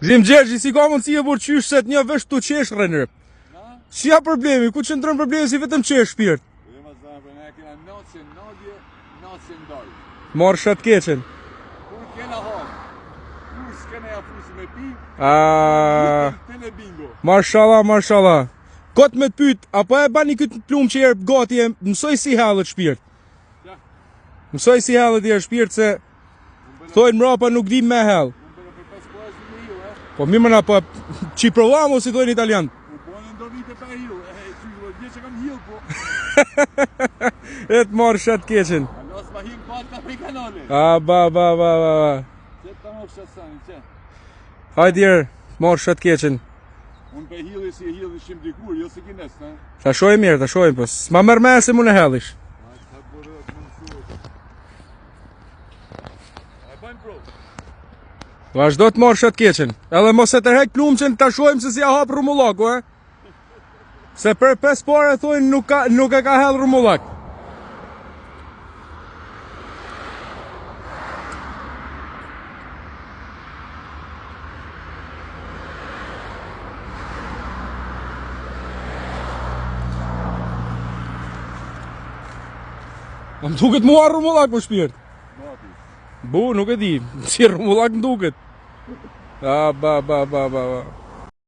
Gzim Gjergji, si ka mundësi e burë qysh se të një vesh të qesh rënër? Si ja problemi, ku që ndronë problemi si vetëm qesh shpirt? Marë shatë keqen. Kur kena hapë, kur s'kena ja fusë me pi, të në bingo. Marshallah, marshallah. Kot me të pyt, apo e bani këtë plumë që erë gati e mësoj si halët shpirt? Mësoj si halët i erë shpirt se thojnë mrapa nuk dim me halë. Po mi mëna, po që i provamo si thojnë italian. Po në ndo vite pa hil, që kam hil po. E të marë shatë keqen. Anos ma him patka pe kanale. Ba. Që të më fshat sani, që? Hajde erë, marë shatë keqen. Unë pe hili si e hili shim dikur, jo si kines, ne? Ta shojmë mirë, ta shojmë, po s'ma mërë me se mu në hellish. Vazhdo të marrë shatë keqen. Edhe mos e tërhek plumë që ta shojmë se si a hapë rumullaku, e? Se për 5 pare thojnë nuk e ka hellë rumullak. Më duket mua rumullak për shpirt. Bu, nuk e di. Si rumullak më duket. Ba.